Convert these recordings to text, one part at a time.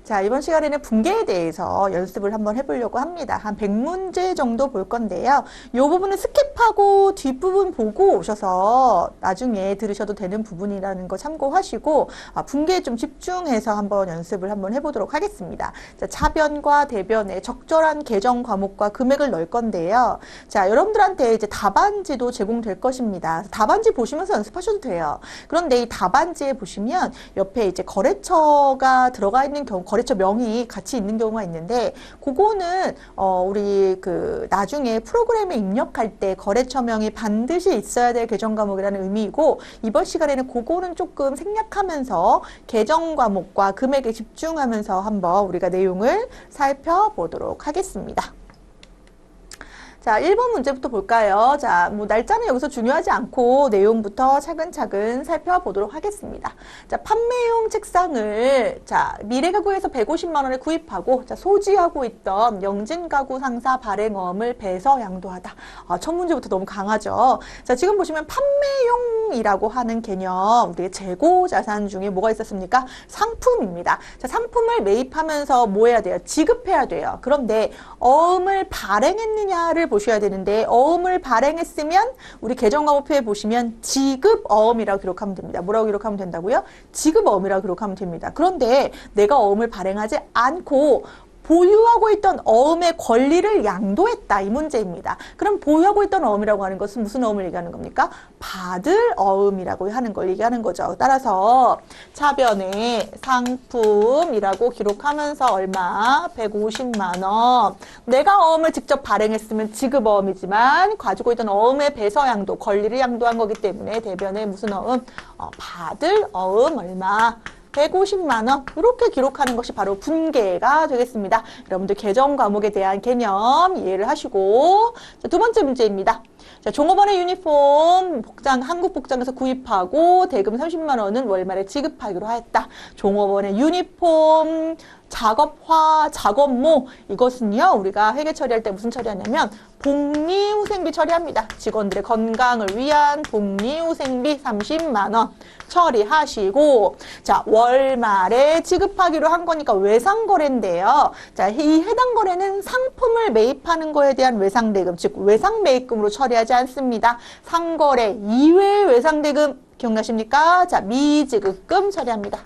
자, 이번 시간에는 분계에 대해서 연습을 한번 해보려고 합니다. 한 100문제 정도 볼 건데요. 이 부분은 스킵하고 뒷부분 보고 오셔서 나중에 들으셔도 되는 부분이라는 거 참고하시고 분계에 좀 집중해서 한번 연습을 한번 해보도록 하겠습니다. 자, 차변과 대변에 적절한 계정 과목과 금액을 넣을 건데요. 자, 여러분들한테 이제 답안지도 제공될 것입니다. 답안지 보시면서 연습하셔도 돼요. 그런데 이 답안지에 보시면 옆에 이제 거래처가 들어가 있는 경우, 거래처 명이 같이 있는 경우가 있는데, 그거는 우리 나중에 프로그램에 입력할 때 거래처명이 반드시 있어야 될 계정 과목이라는 의미이고, 이번 시간에는 그거는 조금 생략하면서 계정 과목과 금액에 집중하면서 한번 우리가 내용을 살펴보도록 하겠습니다. 자, 1번 문제부터 볼까요? 자, 날짜는 여기서 중요하지 않고 내용부터 차근차근 살펴보도록 하겠습니다. 자, 판매용 책상을 미래가구에서 150만 원에 구입하고 소지하고 있던 영진가구 상사 발행어음을 배서 양도하다. 첫 문제부터 너무 강하죠. 자, 지금 보시면 판매용이라고 하는 개념, 우리의 재고 자산 중에 뭐가 있었습니까? 상품입니다. 자, 상품을 매입하면서 뭐 해야 돼요? 지급해야 돼요. 그런데 어음을 발행했느냐를 보셔야 되는데, 어음을 발행했으면 우리 계정과목표에 보시면 지급어음이라고 기록하면 됩니다. 뭐라고 기록하면 된다고요? 지급어음이라고 기록하면 됩니다. 그런데 내가 어음을 발행하지 않고 보유하고 있던 어음의 권리를 양도했다, 이 문제입니다. 그럼 보유하고 있던 어음이라고 하는 것은 무슨 어음을 얘기하는 겁니까? 받을 어음이라고 하는 걸 얘기하는 거죠. 따라서 차변에 상품이라고 기록하면서 얼마? 150만 원. 내가 어음을 직접 발행했으면 지급어음이지만 가지고 있던 어음의 배서 양도, 권리를 양도한 거기 때문에 대변에 무슨 어음? 받을 어음 얼마? 150만 원, 이렇게 기록하는 것이 바로 분계가 되겠습니다. 여러분들 계정 과목에 대한 개념 이해를 하시고, 자, 두 번째 문제입니다. 자, 종업원의 유니폼 복장, 한국 복장에서 구입하고 대금 30만 원은 월말에 지급하기로 하였다. 종업원의 유니폼, 작업화, 작업모, 이것은요, 우리가 회계 처리할 때 무슨 처리하냐면 복리후생비 처리합니다. 직원들의 건강을 위한 복리후생비 30만 원 처리하시고, 자, 월말에 지급하기로 한 거니까 외상거래인데요. 자, 이 해당 거래는 상품을 매입하는 거에 대한 외상대금, 즉 외상매입금으로 처리하지 않습니다. 상거래 이외의 외상대금 기억나십니까? 자, 미지급금 처리합니다.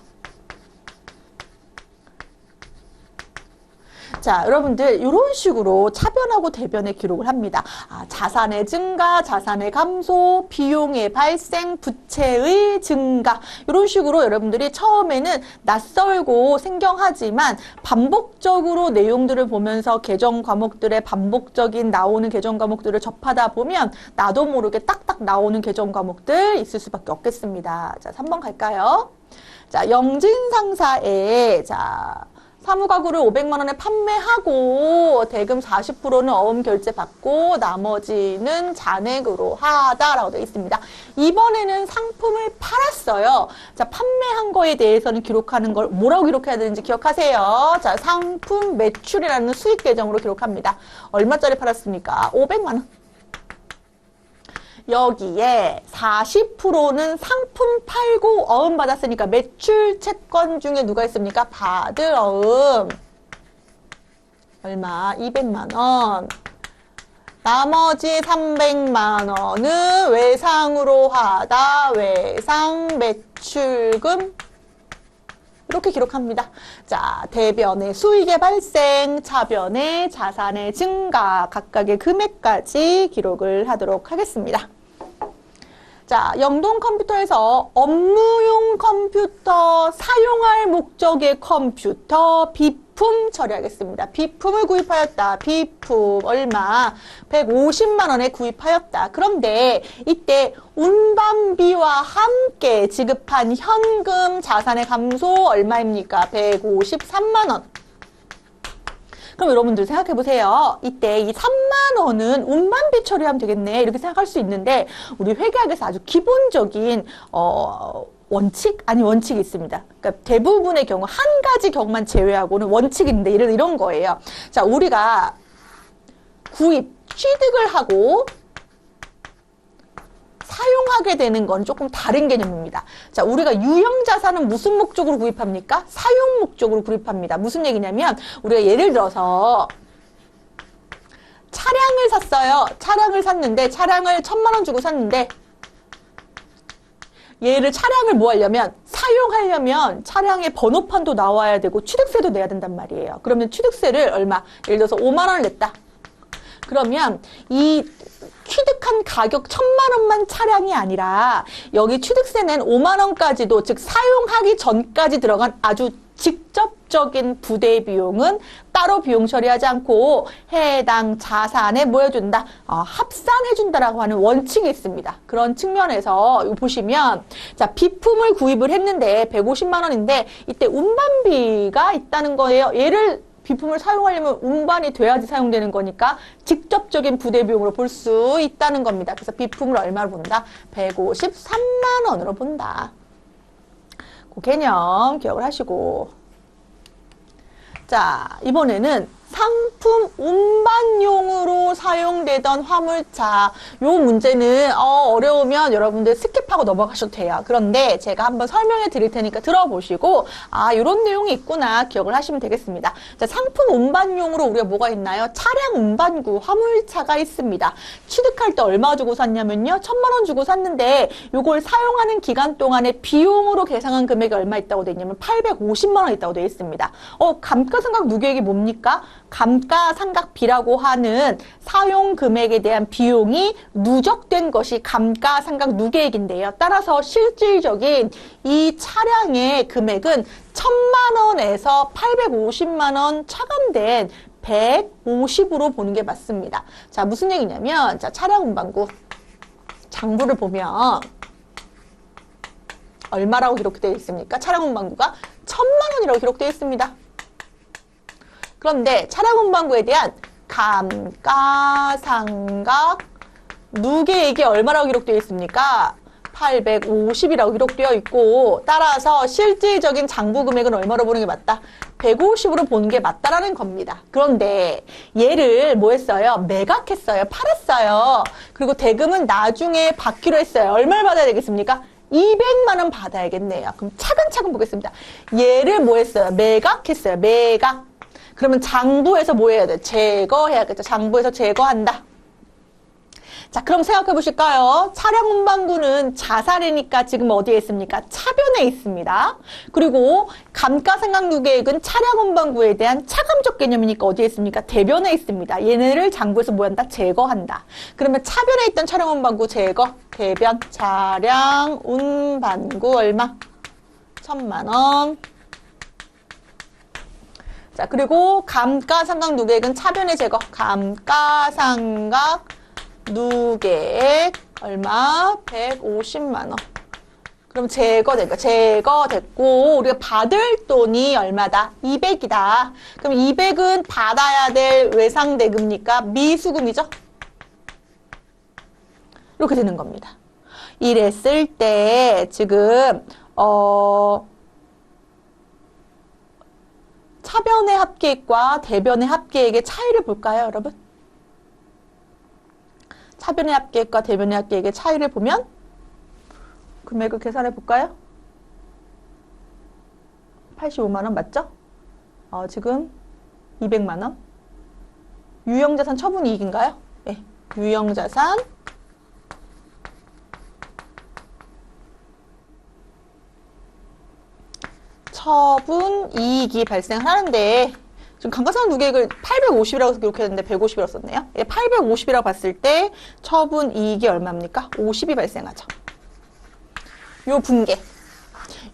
자, 여러분들 이런 식으로 차변하고 대변에 기록을 합니다. 자산의 증가, 자산의 감소, 비용의 발생, 부채의 증가, 이런 식으로 여러분들이 처음에는 낯설고 생경하지만 반복적으로 내용들을 보면서 계정 과목들의 반복적인 나오는 계정 과목들을 접하다 보면 나도 모르게 딱딱 나오는 계정 과목들 있을 수밖에 없겠습니다. 자, 3번 갈까요? 자, 영진상사에 사무가구를 500만 원에 판매하고 대금 40%는 어음 결제 받고 나머지는 잔액으로 하다라고 되어 있습니다. 이번에는 상품을 팔았어요. 자, 판매한 거에 대해서는 기록하는 걸 뭐라고 기록해야 되는지 기억하세요. 자, 상품 매출이라는 수익 계정으로 기록합니다. 얼마짜리 팔았습니까? 500만 원. 여기에 40%는 상품 팔고 어음 받았으니까 매출 채권 중에 누가 있습니까? 받을 어음 얼마? 200만 원. 나머지 300만 원은 외상으로 하다, 외상 매출금, 이렇게 기록합니다. 자, 대변의 수익의 발생, 차변의 자산의 증가, 각각의 금액까지 기록을 하도록 하겠습니다. 자, 영동 컴퓨터에서 업무용 컴퓨터, 사용할 목적의 컴퓨터, 비품 처리하겠습니다. 비품을 구입하였다. 비품 얼마? 150만 원에 구입하였다. 그런데 이때 운반비와 함께 지급한 현금 자산의 감소 얼마입니까? 153만 원. 그럼 여러분들 생각해 보세요. 이때 이 3만 원은 운반비 처리하면 되겠네, 이렇게 생각할 수 있는데, 우리 회계학에서 아주 기본적인 원칙? 아니, 원칙이 있습니다. 그러니까 대부분의 경우, 한 가지 경우만 제외하고는 원칙이 있는데, 이런 거예요. 자, 우리가 구입, 취득을 하고 사용하게 되는 건 조금 다른 개념입니다. 자, 우리가 유형자산은 무슨 목적으로 구입합니까? 사용 목적으로 구입합니다. 무슨 얘기냐면 우리가 예를 들어서 차량을 샀어요. 차량을 샀는데 차량을 1,000만 원 주고 샀는데 얘를 차량을 뭐 하려면 사용하려면 차량의 번호판도 나와야 되고 취득세도 내야 된단 말이에요. 그러면 취득세를 얼마? 예를 들어서 5만 원을 냈다. 그러면 이 취득한 가격 1,000만 원만 차량이 아니라 여기 취득세 낸 5만 원까지도 즉 사용하기 전까지 들어간 아주 직접적인 부대 비용은 따로 비용 처리하지 않고 해당 자산에 뭐 해준다? 합산해준다라고 하는 원칙이 있습니다. 그런 측면에서 이거 보시면 자 비품을 구입을 했는데 150만 원인데 이때 운반비가 있다는 거예요. 얘를 비품을 사용하려면 운반이 돼야지 사용되는 거니까 직접적인 부대 비용으로 볼 수 있다는 겁니다. 그래서 비품을 얼마로 본다? 153만 원으로 본다. 그 개념 기억을 하시고 자 이번에는 상품 운반용으로 사용되던 화물차 요 문제는 어려우면 여러분들 스킵하고 넘어가셔도 돼요. 그런데 제가 한번 설명해 드릴 테니까 들어보시고 이런 내용이 있구나 기억을 하시면 되겠습니다. 자, 상품 운반용으로 우리가 뭐가 있나요? 차량 운반구 화물차가 있습니다. 취득할 때 얼마 주고 샀냐면요. 1,000만 원 주고 샀는데 요걸 사용하는 기간 동안에 비용으로 계상한 금액이 얼마 있다고 돼 있냐면 850만 원 있다고 돼 있습니다. 감가상각 누계액이 뭡니까? 감가상각비라고 하는 사용 금액에 대한 비용이 누적된 것이 감가상각 누계액인데요. 따라서 실질적인 이 차량의 금액은 1,000만 원에서 850만 원 차감된 150으로 보는 게 맞습니다. 자, 무슨 얘기냐면 자, 차량 운반구 장부를 보면 얼마라고 기록되어 있습니까? 차량 운반구가 1,000만 원이라고 기록되어 있습니다. 그런데 차량 운반구에 대한 감가상각 누계액이 얼마라고 기록되어 있습니까? 850이라고 기록되어 있고 따라서 실질적인 장부 금액은 얼마로 보는 게 맞다? 150으로 보는 게 맞다라는 겁니다. 그런데 얘를 뭐 했어요? 매각했어요. 팔았어요. 그리고 대금은 나중에 받기로 했어요. 얼마를 받아야 되겠습니까? 200만 원 받아야겠네요. 그럼 차근차근 보겠습니다. 얘를 뭐 했어요? 매각했어요. 매각. 그러면 장부에서 뭐 해야 돼? 제거해야겠죠. 장부에서 제거한다. 자, 그럼 생각해 보실까요? 차량 운반구는 자산이니까 지금 어디에 있습니까? 차변에 있습니다. 그리고 감가상각 누계액은 차량 운반구에 대한 차감적 개념이니까 어디에 있습니까? 대변에 있습니다. 얘네를 장부에서 뭐 한다? 제거한다. 그러면 차변에 있던 차량 운반구 제거, 대변, 차량 운반구 얼마? 1,000만 원. 자, 그리고 감가상각 누계액은 차변의 제거, 감가상각 누계액 얼마? 150만 원. 그럼 제거됐고 우리가 받을 돈이 얼마다? 200이다. 그럼 200은 받아야 될 외상대금입니까? 미수금이죠? 이렇게 되는 겁니다. 이랬을 때 지금 차변의 합계액과 대변의 합계액의 차이를 볼까요, 여러분? 차변의 합계액과 대변의 합계액의 차이를 보면 금액을 계산해 볼까요? 85만 원 맞죠? 지금 200만 원. 유형자산 처분 이익인가요? 네. 유형자산 처분 이익이 발생하는데 지금 감가상각 누계액을 850이라고 기록했는데 150이라고 썼네요. 850이라고 봤을 때 처분 이익이 얼마입니까? 50이 발생하죠.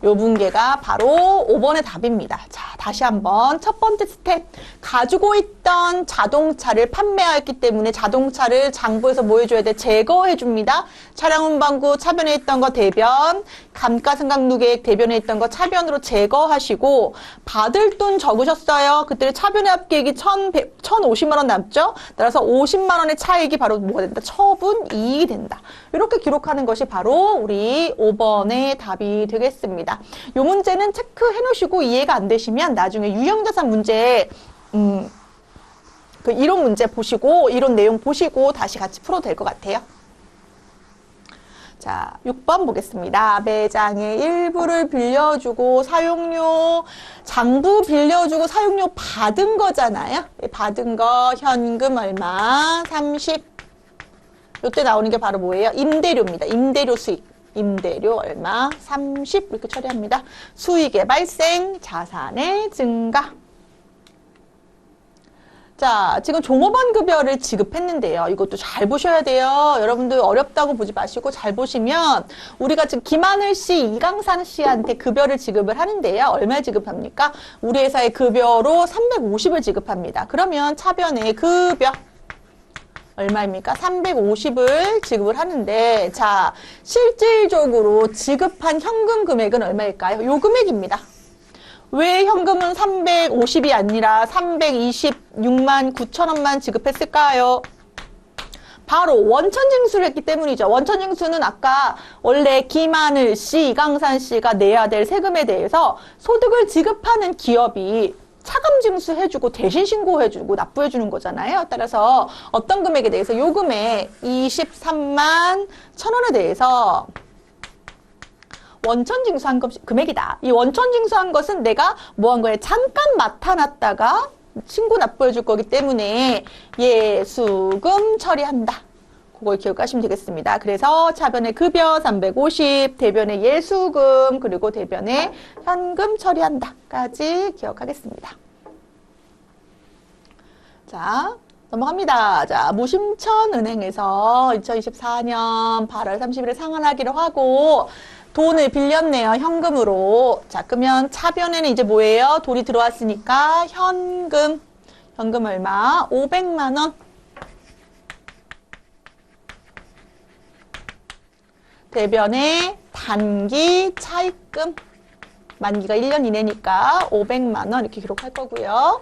요 분계가 바로 5번의 답입니다. 자, 다시 한번 첫 번째 스텝. 가지고 있던 자동차를 판매하였기 때문에 자동차를 장부에서 뭐 해줘야 돼? 제거해줍니다. 차량 운반구 차변에 있던 거 대변, 감가상각 누계액 대변에 있던 거 차변으로 제거하시고 받을 돈 적으셨어요. 그때 차변의 합계액이 1,050만 원 남죠? 따라서 50만 원의 차익이 바로 뭐가 된다? 처분 이익이 된다. 이렇게 기록하는 것이 바로 우리 5번의 답이 되겠습니다. 이 문제는 체크해 놓으시고 이해가 안 되시면 나중에 유형자산 문제 그 이론 문제 보시고 이론 내용 보시고 다시 같이 풀어도 될 것 같아요. 자, 6번 보겠습니다. 매장의 일부를 빌려주고 사용료, 장부 빌려주고 사용료 받은 거잖아요. 받은 거 현금 얼마? 30. 요때 나오는 게 바로 뭐예요? 임대료입니다. 임대료 수익. 임대료 얼마? 30 이렇게 처리합니다. 수익의 발생, 자산의 증가. 자, 지금 종업원 급여를 지급했는데요. 이것도 잘 보셔야 돼요. 여러분들 어렵다고 보지 마시고 잘 보시면 우리가 지금 김하늘 씨, 이강산 씨한테 급여를 지급을 하는데요. 얼마 지급합니까? 우리 회사의 급여로 350을 지급합니다. 그러면 차변의 급여 얼마입니까? 350을 지급을 하는데 자, 실질적으로 지급한 현금 금액은 얼마일까요? 요 금액입니다. 왜 현금은 350이 아니라 326만 9천 원만 지급했을까요? 바로 원천징수를 했기 때문이죠. 원천징수는 아까 원래 김하늘 씨, 이강산 씨가 내야 될 세금에 대해서 소득을 지급하는 기업이 차감징수 해주고 대신 신고해주고 납부해주는 거잖아요. 따라서 어떤 금액에 대해서 요 금액 23만 1천 원에 대해서 원천징수한 금액이다. 이 원천징수한 것은 내가 뭐 한 거예요? 잠깐 맡아놨다가 신고 납부해 줄 거기 때문에 예수금 처리한다. 그걸 기억하시면 되겠습니다. 그래서 차변의 급여 350, 대변의 예수금, 그리고 대변의 현금 처리한다까지 기억하겠습니다. 자, 넘어갑니다. 자, 무심천은행에서 2024년 8월 30일에 상환하기로 하고 돈을 빌렸네요. 현금으로. 자, 그러면 차변에는 이제 뭐예요? 돈이 들어왔으니까 현금. 현금 얼마? 500만 원. 대변에 단기 차입금. 만기가 1년 이내니까 500만 원 이렇게 기록할 거고요.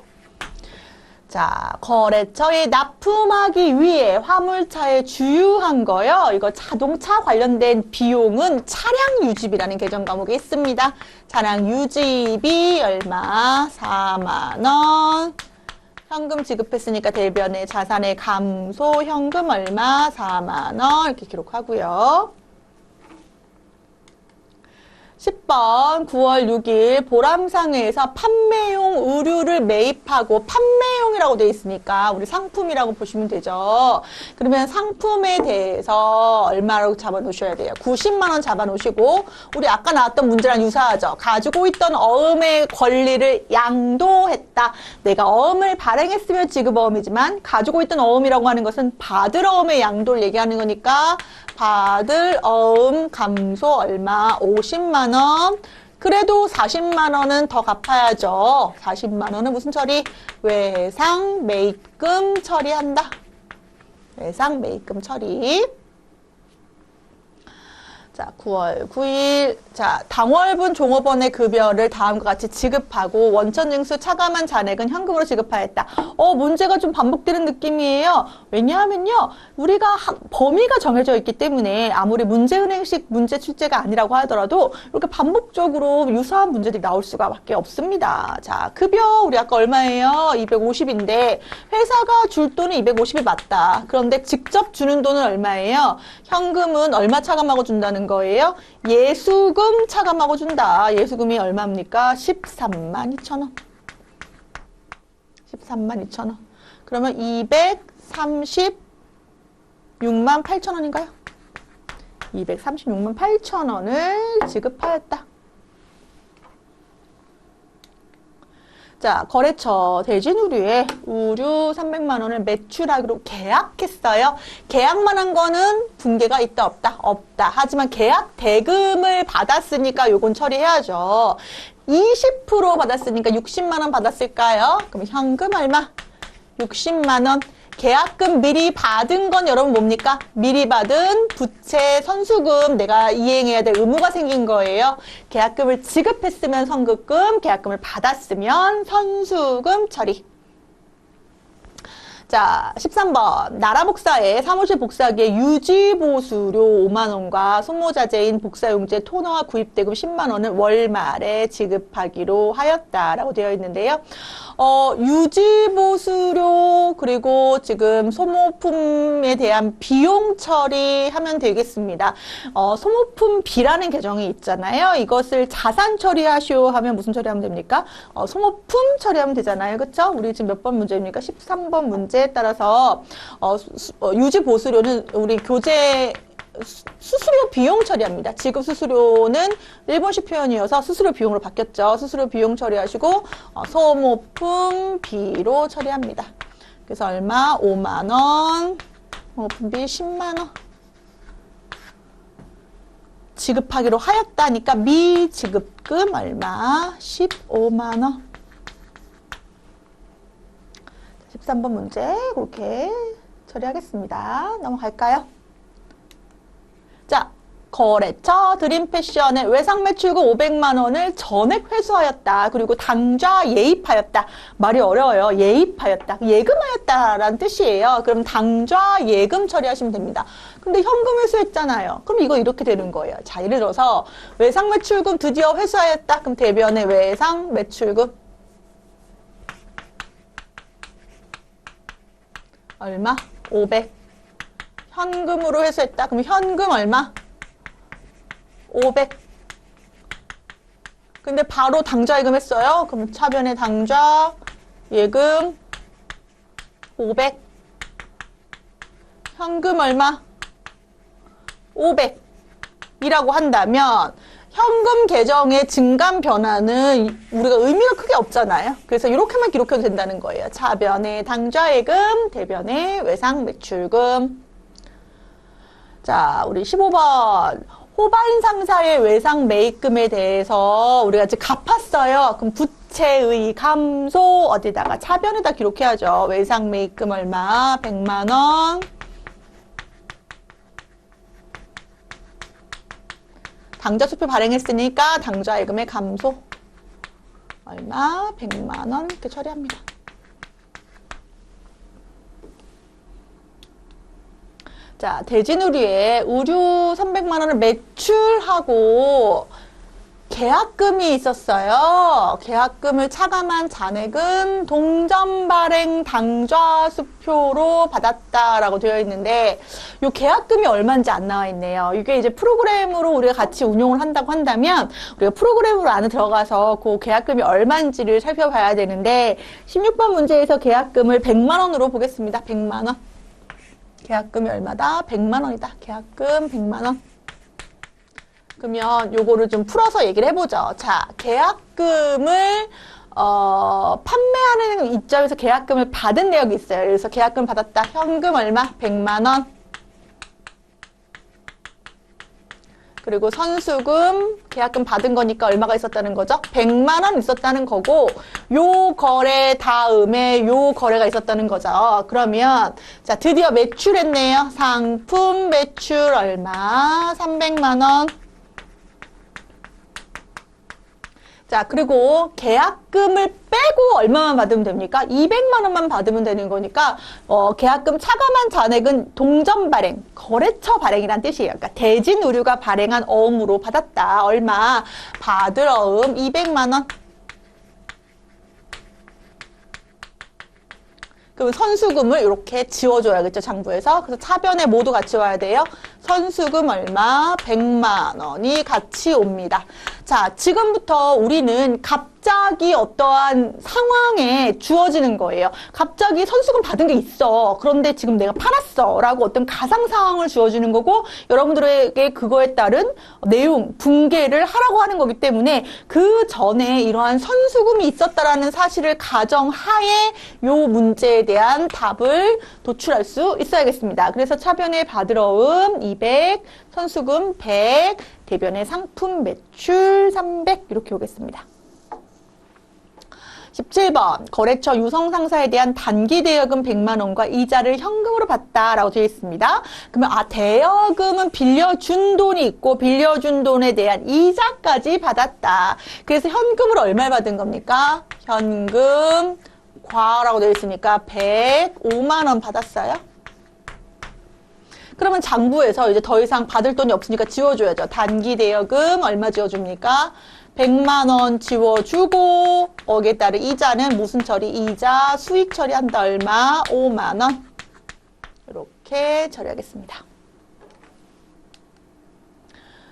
자, 거래처에 납품하기 위해 화물차에 주유한 거요. 이거 자동차 관련된 비용은 차량 유지비라는 개정 과목에 있습니다. 차량 유지비 얼마? 4만 원. 현금 지급했으니까 대변의 자산의 감소, 현금 얼마? 4만 원 이렇게 기록하고요. 10번 9월 6일 보람상회에서 판매용 의류를 매입하고 판매용이라고 되어 있으니까 우리 상품이라고 보시면 되죠. 그러면 상품에 대해서 얼마라고 잡아 놓으셔야 돼요. 90만 원 잡아 놓으시고 우리 아까 나왔던 문제랑 유사하죠. 가지고 있던 어음의 권리를 양도했다. 내가 어음을 발행했으면 지급어음이지만 가지고 있던 어음이라고 하는 것은 받을 어음의 양도를 얘기하는 거니까 받을 어음 감소 얼마? 50만 원. 그래도 40만 원은 더 갚아야죠. 40만 원은 무슨 처리? 외상 매입금 처리한다. 외상 매입금 처리. 자, 9월 9일. 자, 당월분 종업원의 급여를 다음과 같이 지급하고 원천징수 차감한 잔액은 현금으로 지급하였다. 문제가 좀 반복되는 느낌이에요. 왜냐하면요, 우리가 범위가 정해져 있기 때문에 아무리 문제은행식 문제 출제가 아니라고 하더라도 이렇게 반복적으로 유사한 문제들이 나올 수밖에 없습니다. 자, 급여 우리 아까 얼마예요? 250인데 회사가 줄 돈은 250이 맞다. 그런데 직접 주는 돈은 얼마예요? 현금은 얼마 차감하고 준다는 거예요? 예수금 차감하고 준다. 예수금이 얼마입니까? 13만 2천 원. 13만 2천 원. 그러면 236만 8천 원인가요? 236만 8천 원을 지급하였다. 자, 거래처 대진의류에 의류 300만 원을 매출하기로 계약했어요. 계약만 한 거는 붕괴가 있다 없다? 없다. 하지만 계약 대금을 받았으니까 요건 처리해야죠. 20% 받았으니까 60만 원 받았을까요? 그럼 현금 얼마? 60만 원. 계약금 미리 받은 건 여러분 뭡니까? 미리 받은 부채 선수금 내가 이행해야 될 의무가 생긴 거예요. 계약금을 지급했으면 선급금, 계약금을 받았으면 선수금 처리. 자, 13번. 나라복사에 사무실 복사기에 유지보수료 5만 원과 소모자재인 복사용재 토너와 구입대금 10만 원을 월 말에 지급하기로 하였다라고 되어 있는데요. 유지보수료 그리고 지금 소모품에 대한 비용 처리하면 되겠습니다. 소모품비라는 계정이 있잖아요. 이것을 자산 처리하시오 하면 무슨 처리하면 됩니까? 소모품 처리하면 되잖아요. 그쵸? 우리 지금 몇 번 문제입니까? 13번 문제에 따라서 유지보수료는 우리 교재 수수료 비용 처리합니다. 지급 수수료는 일본식 표현이어서 수수료 비용으로 바뀌었죠. 수수료 비용 처리하시고 소모품비로 처리합니다. 그래서 얼마? 5만 원, 소모품비 10만 원 지급하기로 하였다니까 미지급금 얼마? 15만 원. 13번 문제 그렇게 처리하겠습니다. 넘어갈까요? 자, 거래처 드림패션의 외상 매출금 500만 원을 전액 회수하였다. 그리고 당좌 예입하였다. 말이 어려워요. 예입하였다. 예금하였다라는 뜻이에요. 그럼 당좌 예금 처리하시면 됩니다. 근데 현금 회수했잖아요. 그럼 이거 이렇게 되는 거예요. 자, 예를 들어서 외상 매출금 드디어 회수하였다. 그럼 대변의 외상 매출금 얼마? 500. 현금으로 회수했다. 그럼 현금 얼마? 500. 근데 바로 당좌 예금 했어요. 그럼 차변의 당좌 예금 500. 현금 얼마? 500. 이라고 한다면 현금 계정의 증감 변화는 우리가 의미가 크게 없잖아요. 그래서 이렇게만 기록해도 된다는 거예요. 차변의 당좌예금, 대변의 외상 매출금. 자, 우리 15번. 호바인 상사의 외상 매입금에 대해서 우리가 이제 갚았어요. 그럼 부채의 감소 어디다가 차변에다 기록해야죠. 외상 매입금 얼마? 100만 원. 당좌 수표 발행했으니까 당좌 예금의 감소 얼마? 100만 원 이렇게 처리합니다. 자, 대진우류에 의류 300만 원을 매출하고 계약금이 있었어요. 계약금을 차감한 잔액은 동전 발행 당좌 수표로 받았다라고 되어 있는데 이 계약금이 얼마인지 안 나와 있네요. 이게 이제 프로그램으로 우리가 같이 운용을 한다고 한다면 우리가 프로그램으로 안에 들어가서 그 계약금이 얼마인지를 살펴봐야 되는데 16번 문제에서 계약금을 100만 원으로 보겠습니다. 100만 원. 계약금이 얼마다? 100만 원이다. 계약금 100만 원. 그러면 요거를 좀 풀어서 얘기를 해보죠. 자, 계약금을 판매하는 입장에서 계약금을 받은 내역이 있어요. 그래서 계약금 받았다. 현금 얼마? 100만 원. 그리고 선수금, 계약금 받은 거니까 얼마가 있었다는 거죠? 100만 원 있었다는 거고 요 거래 다음에 요 거래가 있었다는 거죠. 그러면 자, 드디어 매출했네요. 상품 매출 얼마? 300만 원. 자, 그리고 계약금을 빼고 얼마만 받으면 됩니까? 200만 원만 받으면 되는 거니까 계약금 차감한 잔액은 동전 발행, 거래처 발행이란 뜻이에요. 그러니까 대진우류가 발행한 어음으로 받았다. 얼마? 받을 어음 200만 원. 그럼 선수금을 이렇게 지워줘야겠죠, 장부에서. 그래서 차변에 모두 같이 와야 돼요. 선수금 얼마? 100만 원이 같이 옵니다. 자, 지금부터 우리는 갑자기 어떠한 상황에 주어지는 거예요. 갑자기 선수금 받은 게 있어. 그런데 지금 내가 팔았어. 라고 어떤 가상 상황을 주어주는 거고 여러분들에게 그거에 따른 내용, 분개를 하라고 하는 거기 때문에 그 전에 이러한 선수금이 있었다라는 사실을 가정하에 요 문제에 대한 답을 도출할 수 있어야겠습니다. 그래서 차변의 받으러음 200, 선수금 100, 대변의 상품 매출 300 이렇게 오겠습니다. 17번 거래처 유성 상사에 대한 단기 대여금 100만 원과 이자를 현금으로 받다라고 되어 있습니다. 그러면 대여금은 빌려준 돈이 있고 빌려준 돈에 대한 이자까지 받았다. 그래서 현금으로 얼마를 받은 겁니까? 현금 과라고 되어 있으니까 105만 원 받았어요. 그러면 장부에서 이제 더 이상 받을 돈이 없으니까 지워줘야죠. 단기 대여금 얼마 지워줍니까? 100만 원 지워주고 거기에 따른 이자는 무슨 처리? 이자 수익 처리한다. 얼마? 5만 원. 이렇게 처리하겠습니다.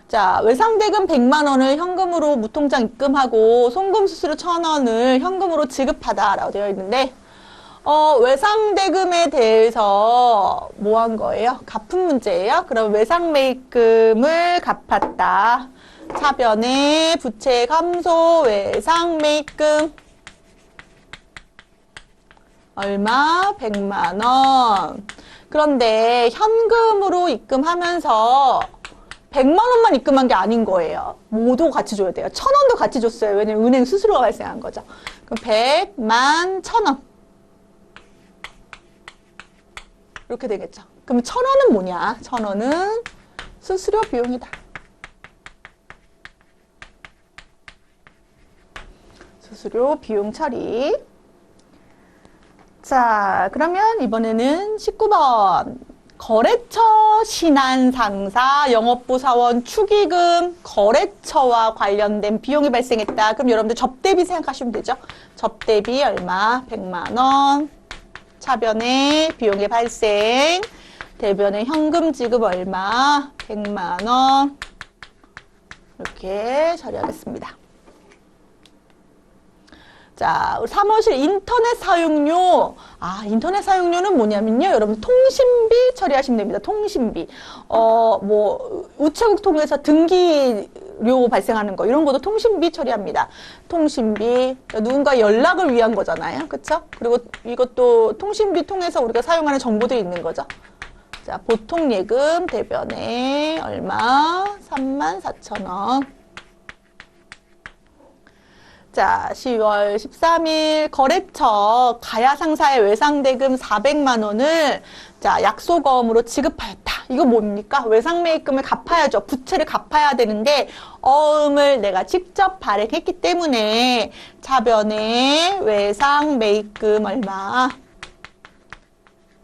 자, 외상대금 100만 원을 현금으로 무통장 입금하고 송금 수수료 1,000원을 현금으로 지급하다라고 되어 있는데 외상대금에 대해서 뭐 한 거예요? 갚은 문제예요. 그럼 외상매입금을 갚았다. 차변에 부채 감소 외상매입금 얼마? 100만 원. 그런데 현금으로 입금하면서 100만 원만 입금한 게 아닌 거예요. 모두 같이 줘야 돼요. 1,000원도 같이 줬어요. 왜냐면 은행 수수료가 발생한 거죠. 그럼 100만 1,000원. 이렇게 되겠죠. 그럼 1,000원은 뭐냐? 1,000원은 수수료 비용이다. 수수료 비용 처리. 자, 그러면 이번에는 19번. 거래처 신한상사 영업부 사원 축의금 거래처와 관련된 비용이 발생했다. 그럼 여러분들 접대비 생각하시면 되죠. 접대비 얼마? 100만 원. 차변에 비용의 발생. 대변에 현금 지급 얼마? 100만 원. 이렇게 처리하겠습니다. 자, 사무실 인터넷 사용료. 인터넷 사용료는 뭐냐면요. 여러분, 통신비 처리하시면 됩니다. 통신비. 우체국 통해서 등기료 발생하는 거, 이런 것도 통신비 처리합니다. 통신비. 누군가 연락을 위한 거잖아요. 그쵸? 그리고 이것도 통신비 통해서 우리가 사용하는 정보들이 있는 거죠. 자, 보통 예금 대변에 얼마? 34,000원. 자, 10월 13일 거래처 가야상사의 외상대금 400만 원을 자, 약소거음으로 지급하였다. 이거 뭡니까? 외상매입금을 갚아야죠. 부채를 갚아야 되는데 어음을 내가 직접 발행했기 때문에 차변에 외상매입금 얼마?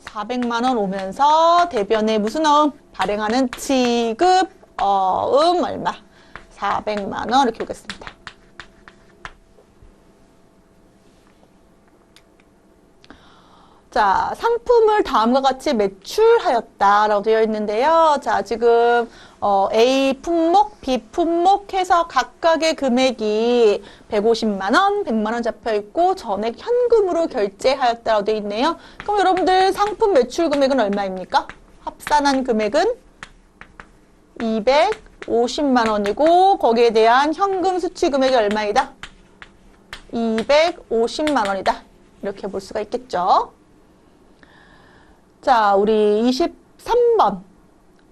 400만 원 오면서 대변에 무슨 어음? 발행하는 지급 어음 얼마? 400만 원 이렇게 오겠습니다. 자, 상품을 다음과 같이 매출하였다라고 되어 있는데요. 자, 지금 A 품목, B 품목 해서 각각의 금액이 150만 원, 100만 원 잡혀 있고 전액 현금으로 결제하였다라고 되어 있네요. 그럼 여러분들 상품 매출 금액은 얼마입니까? 합산한 금액은 250만 원이고 거기에 대한 현금 수취 금액이 얼마이다? 250만 원이다. 이렇게 볼 수가 있겠죠. 자, 우리 23번.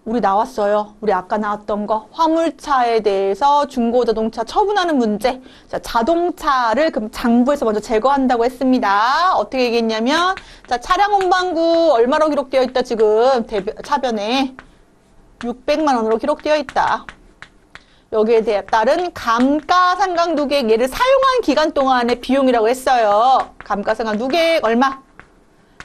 우리 나왔어요. 우리 아까 나왔던 거. 화물차에 대해서 중고자동차 처분하는 문제. 자, 자동차를 그럼 장부에서 먼저 제거한다고 했습니다. 어떻게 얘기했냐면, 자, 차량 운반구 얼마로 기록되어 있다, 지금. 차변에. 600만 원으로 기록되어 있다. 여기에 따른 감가상각 누계액, 얘를 사용한 기간 동안의 비용이라고 했어요. 감가상각 누계액 얼마?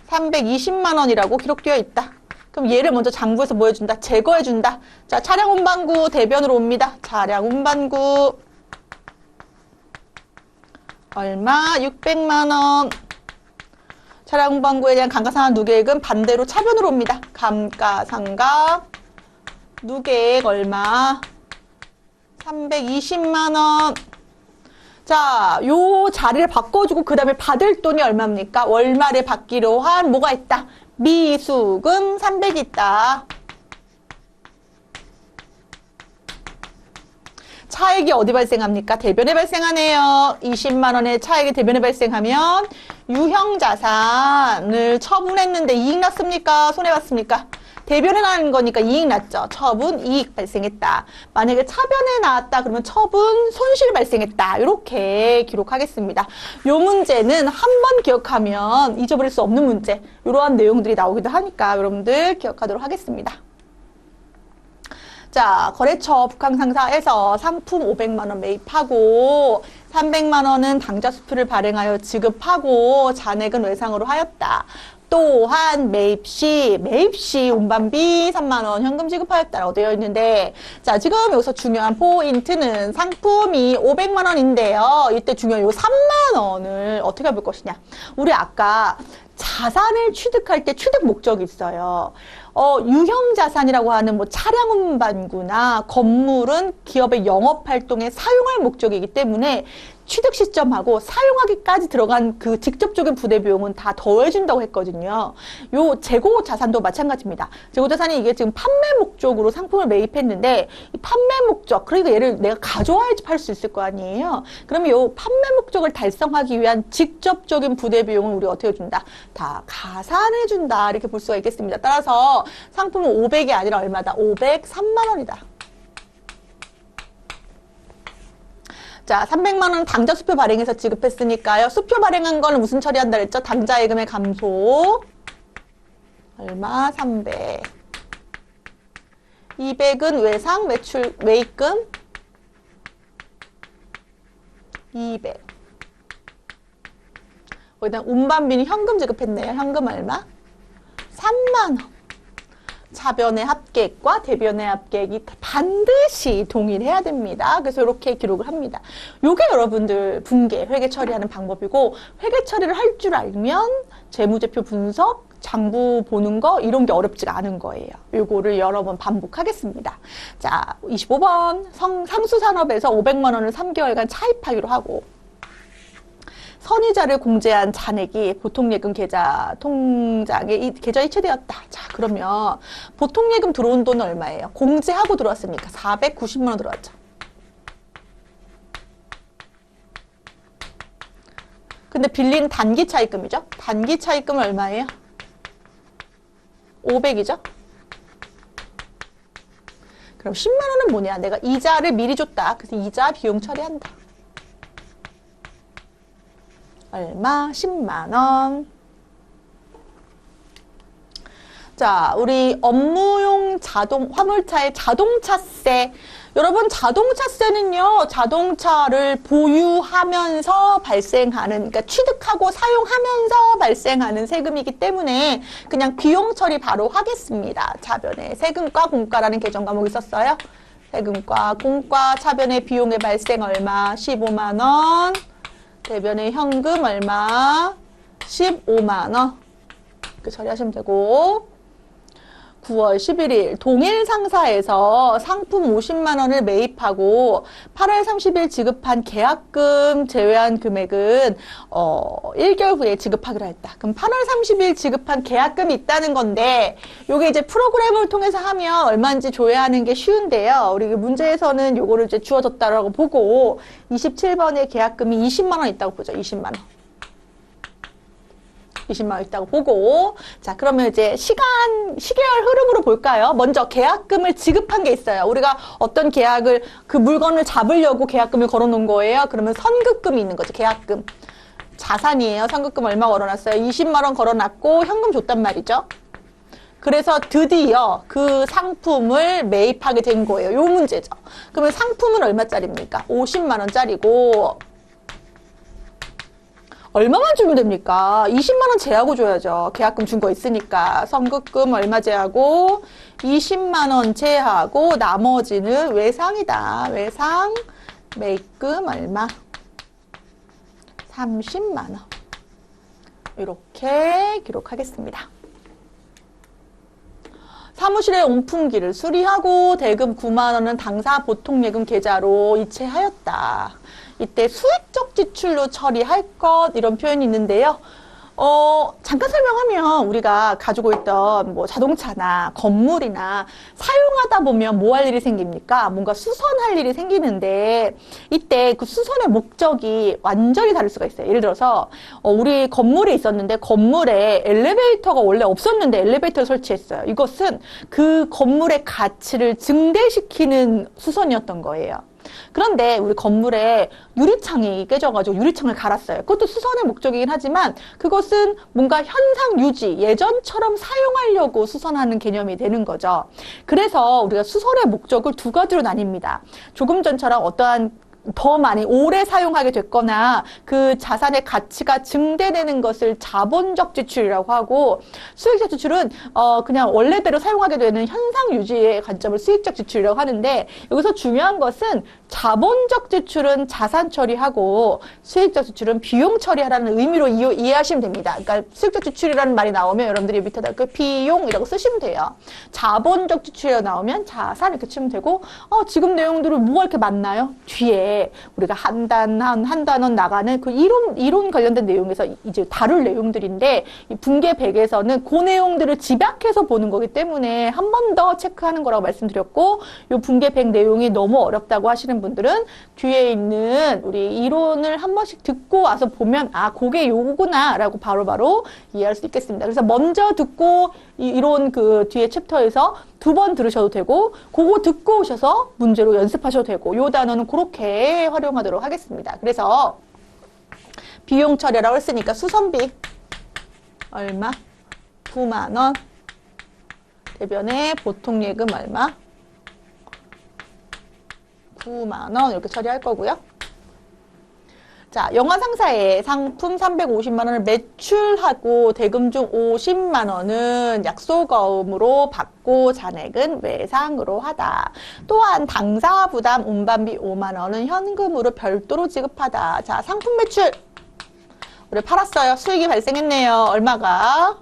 320만 원이라고 기록되어 있다. 그럼 얘를 먼저 장부에서 뭐 해준다? 제거해준다. 자, 차량 운반구 대변으로 옵니다. 차량 운반구 얼마? 600만 원. 차량 운반구에 대한 감가상각 누계액은 반대로 차변으로 옵니다. 감가상각 누계액 얼마? 320만 원. 자, 요 자리를 바꿔주고 그 다음에 받을 돈이 얼마입니까? 월말에 받기로 한 뭐가 있다? 미수금 300이 있다. 차액이 어디 발생합니까? 대변에 발생하네요. 20만 원의 차액이 대변에 발생하면 유형자산을 처분했는데 이익 났습니까? 손해봤습니까? 대변에 나는 거니까 이익 났죠. 처분, 이익 발생했다. 만약에 차변에 나왔다 그러면 처분, 손실 발생했다. 이렇게 기록하겠습니다. 요 문제는 한 번 기억하면 잊어버릴 수 없는 문제. 이러한 내용들이 나오기도 하니까 여러분들 기억하도록 하겠습니다. 자, 거래처 북한상사에서 상품 500만 원 매입하고 300만 원은 당좌 수표를 발행하여 지급하고 잔액은 외상으로 하였다. 또한 매입 시 운반비 3만 원 현금 지급하였다라고 되어 있는데, 자, 지금 여기서 중요한 포인트는 상품이 500만 원인데요. 이때 중요한 요 3만 원을 어떻게 볼 것이냐. 우리 아까 자산을 취득할 때 취득 목적이 있어요. 유형 자산이라고 하는 뭐 차량 운반구나 건물은 기업의 영업 활동에 사용할 목적이기 때문에 취득 시점하고 사용하기까지 들어간 그 직접적인 부대 비용은 다 더해준다고 했거든요. 요 재고 자산도 마찬가지입니다. 재고 자산이 이게 지금 판매 목적으로 상품을 매입했는데 이 판매 목적, 그러니까 얘를 내가 가져와야지 팔 수 있을 거 아니에요. 그러면 요 판매 목적을 달성하기 위한 직접적인 부대 비용을 우리가 어떻게 해준다? 다 가산해준다. 이렇게 볼 수가 있겠습니다. 따라서 상품은 500이 아니라 얼마다? 503만 원이다. 자, 300만 원 당좌 수표 발행해서 지급했으니까요. 수표 발행한 거는 무슨 처리한다 그랬죠? 당좌 예금의 감소. 얼마? 300. 200은 외상, 매입금. 200. 거기다 운반비는 현금 지급했네요. 현금 얼마? 3만 원. 차변의 합계액과 대변의 합계액이 반드시 동일해야 됩니다. 그래서 이렇게 기록을 합니다. 요게 여러분들 분계, 회계 처리하는 방법이고, 회계 처리를 할 줄 알면 재무제표 분석, 장부 보는 거 이런 게 어렵지가 않은 거예요. 요거를 여러 번 반복하겠습니다. 자, 25번 상수산업에서 500만 원을 3개월간 차입하기로 하고 선의자를 공제한 잔액이 보통예금 계좌 통장에 계좌 이체되었다. 자, 그러면 보통예금 들어온 돈은 얼마예요? 공제하고 들어왔으니까 490만 원 들어왔죠. 근데 빌린 단기 차입금이죠? 단기 차입금은 얼마예요? 500이죠? 그럼 10만 원은 뭐냐? 내가 이자를 미리 줬다. 그래서 이자 비용 처리한다. 얼마? 10만 원. 자, 우리 업무용 화물차의 자동차세. 여러분, 자동차세는요, 자동차를 보유하면서 발생하는, 그러니까 취득하고 사용하면서 발생하는 세금이기 때문에 그냥 비용 처리 바로 하겠습니다. 차변에 세금과 공과라는 개정 과목이 있었어요. 세금과 공과 차변의 비용의 발생 얼마? 15만 원. 대변의 현금 얼마? 15만 원. 이렇게 처리하시면 되고, 9월 11일 동일 상사에서 상품 50만 원을 매입하고 8월 30일 지급한 계약금 제외한 금액은 1개월 후에 지급하기로 했다. 그럼 8월 30일 지급한 계약금이 있다는 건데, 요게 이제 프로그램을 통해서 하면 얼마인지 조회하는 게 쉬운데요. 우리 문제에서는 요거를 이제 주어졌다라고 보고 27번에 계약금이 20만 원 있다고 보죠. 20만 원. 20만 원 있다고 보고, 자, 그러면 이제 시계열 흐름으로 볼까요? 먼저 계약금을 지급한 게 있어요. 우리가 어떤 계약을, 그 물건을 잡으려고 계약금을 걸어 놓은 거예요. 그러면 선급금이 있는 거죠. 계약금. 자산이에요. 선급금 얼마 걸어놨어요? 20만 원 걸어놨고 현금 줬단 말이죠. 그래서 드디어 그 상품을 매입하게 된 거예요. 요 문제죠. 그러면 상품은 얼마짜리입니까? 50만 원짜리고, 얼마만 주면 됩니까? 20만 원 제하고 줘야죠. 계약금 준 거 있으니까. 선급금 얼마 제하고 20만 원 제하고 나머지는 외상이다. 외상 매입금 얼마? 30만 원. 이렇게 기록하겠습니다. 사무실의 온풍기를 수리하고 대금 9만 원은 당사 보통예금 계좌로 이체하였다. 이때 수익적 지출로 처리할 것, 이런 표현이 있는데요. 잠깐 설명하면 우리가 가지고 있던 뭐 자동차나 건물이나 사용하다 보면 뭐 할 일이 생깁니까? 뭔가 수선할 일이 생기는데 이때 그 수선의 목적이 완전히 다를 수가 있어요. 예를 들어서 우리 건물에 있었는데 건물에 엘리베이터가 원래 없었는데 엘리베이터를 설치했어요. 이것은 그 건물의 가치를 증대시키는 수선이었던 거예요. 그런데 우리 건물에 유리창이 깨져가지고 유리창을 갈았어요. 그것도 수선의 목적이긴 하지만 그것은 뭔가 현상 유지, 예전처럼 사용하려고 수선하는 개념이 되는 거죠. 그래서 우리가 수선의 목적을 두 가지로 나뉩니다. 조금 전처럼 어떠한 더 많이 오래 사용하게 됐거나 그 자산의 가치가 증대되는 것을 자본적 지출이라고 하고, 수익적 지출은 그냥 원래대로 사용하게 되는 현상 유지의 관점을 수익적 지출이라고 하는데, 여기서 중요한 것은 자본적 지출은 자산 처리하고 수익적 지출은 비용 처리하라는 의미로 이해하시면 됩니다. 그러니까 수익적 지출이라는 말이 나오면 여러분들이 밑에다 그 비용이라고 쓰시면 돼요. 자본적 지출이 나오면 자산 이렇게 치면 되고, 지금 내용들은 뭐가 이렇게 많나요? 뒤에 우리가 한 단원 나가는 그 이론 관련된 내용에서 이제 다룰 내용들인데, 이 분계 100에서는 그 내용들을 집약해서 보는 거기 때문에 한 번 더 체크하는 거라고 말씀드렸고, 이 분계 100 내용이 너무 어렵다고 하시는 분들은 뒤에 있는 우리 이론을 한 번씩 듣고 와서 보면 그게 요거구나 라고 바로바로 이해할 수 있겠습니다. 그래서 먼저 듣고 이론 그 뒤에 챕터에서 2번 들으셔도 되고, 그거 듣고 오셔서 문제로 연습하셔도 되고, 요 단어는 그렇게 활용하도록 하겠습니다. 그래서 비용 처리라고 했으니까 수선비 얼마? 9만 원. 대변에 보통 예금 얼마? 9만 원 이렇게 처리할 거고요. 자, 영화상사에 상품 350만 원을 매출하고 대금 중 50만 원은 약소거음으로 받고 잔액은 외상으로 하다. 또한 당사 부담 운반비 5만 원은 현금으로 별도로 지급하다. 자, 상품 매출 우리 팔았어요. 수익이 발생했네요. 얼마가?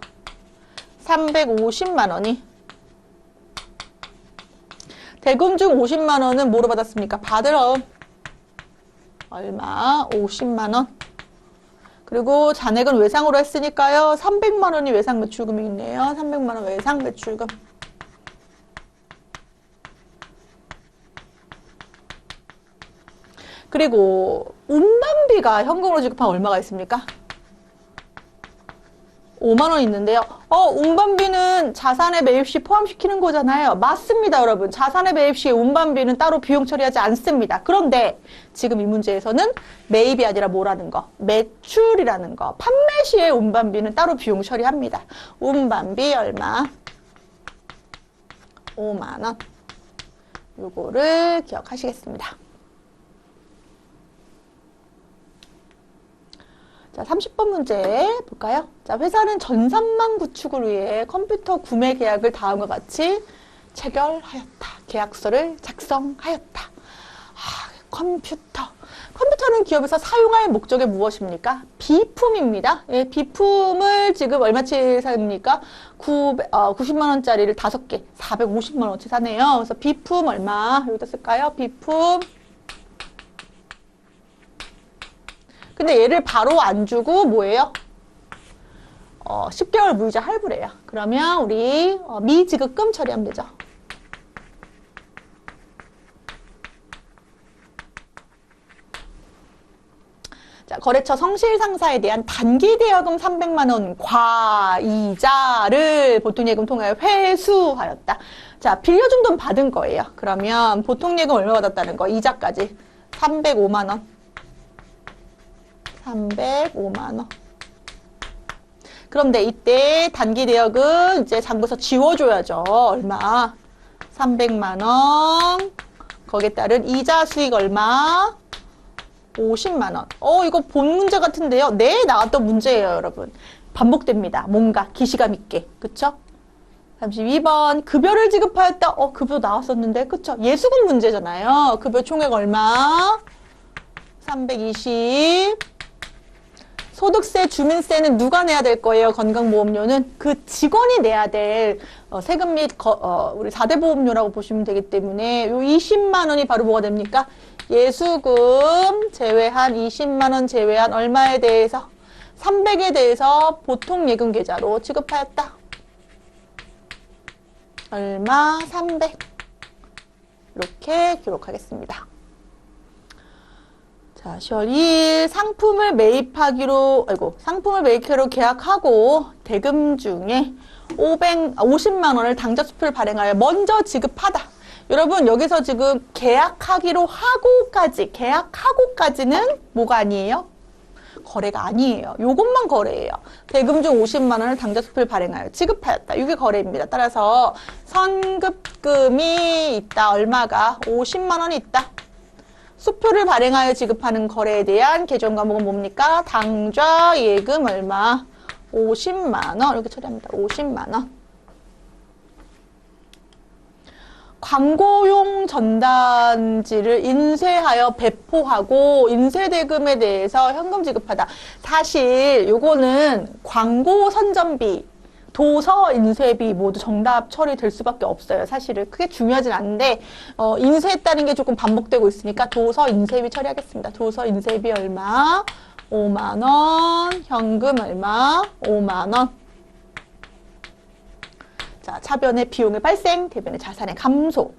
350만 원이. 대금 중 50만 원은 뭐로 받았습니까? 받으러 얼마? 50만 원. 그리고 잔액은 외상으로 했으니까요. 300만 원이 외상 매출금이 있네요. 300만 원 외상 매출금. 그리고 운반비가 현금으로 지급한 얼마가 있습니까? 5만 원 있는데요. 운반비는 자산의 매입 시 포함시키는 거잖아요. 맞습니다, 여러분. 자산의 매입 시 운반비는 따로 비용 처리하지 않습니다. 그런데 지금 이 문제에서는 매입이 아니라 뭐라는 거? 매출이라는 거. 판매 시의 운반비는 따로 비용 처리합니다. 운반비 얼마? 5만 원. 요거를 기억하시겠습니다. 자, 30번 문제 볼까요? 자, 회사는 전산망 구축을 위해 컴퓨터 구매 계약을 다음과 같이 체결하였다. 계약서를 작성하였다. 컴퓨터는 기업에서 사용할 목적이 무엇입니까? 비품입니다. 예, 비품을 지금 얼마치 삽니까? 90만 원짜리를 5개, 450만 원어치 사네요. 그래서 비품 얼마? 여기다 쓸까요? 비품. 근데 얘를 바로 안 주고 뭐예요? 10개월 무이자 할부래요. 그러면 우리 미지급금 처리하면 되죠. 자, 거래처 성실상사에 대한 단기대여금 300만 원 과이자를 보통예금 통하여 회수하였다. 자, 빌려준 돈 받은 거예요. 그러면 보통예금 얼마 받았다는 거? 이자까지 305만 원. 305만 원. 그런데 이때 단기 대역은 이제 장부에서 지워줘야죠. 얼마? 300만 원. 거기에 따른 이자 수익 얼마? 50만 원. 이거 본 문제 같은데요. 네, 나왔던 문제예요, 여러분. 반복됩니다. 뭔가 기시감 있게. 그쵸? 32번. 급여를 지급하였다. 급여 나왔었는데. 그쵸? 예수금 문제잖아요. 급여 총액 얼마? 320. 소득세, 주민세는 누가 내야 될 거예요? 건강보험료는 그 직원이 내야 될 세금 및 우리 4대 보험료라고 보시면 되기 때문에 요 20만 원이 바로 뭐가 됩니까? 예수금 제외한 20만 원 제외한 얼마에 대해서 300에 대해서 보통 예금 계좌로 지급하였다. 얼마? 300. 이렇게 기록하겠습니다. 자, 10월 2일 상품을 매입하기로 계약하고 대금 중에 50만 원을 당좌수표를 발행하여 먼저 지급하다. 여러분 여기서 지금 계약하기로 계약하고까지는 뭐가 아니에요? 거래가 아니에요. 요것만 거래예요. 대금 중 50만 원을 당좌 수표를 발행하여 지급하였다. 이게 거래입니다. 따라서 선급금이 있다. 얼마가? 50만 원이 있다. 수표를 발행하여 지급하는 거래에 대한 개정 과목은 뭡니까? 당좌 예금 얼마? 50만 원. 이렇게 처리합니다. 50만 원. 광고용 전단지를 인쇄하여 배포하고 인쇄대금에 대해서 현금 지급하다. 사실 요거는 광고 선전비, 도서 인쇄비 모두 정답 처리될 수밖에 없어요. 사실은 크게 중요하진 않은데 인쇄했다는 게 조금 반복되고 있으니까 도서 인쇄비 처리하겠습니다. 도서 인쇄비 얼마? 5만 원. 현금 얼마? 5만 원. 자, 차변의 비용의 발생, 대변의 자산의 감소.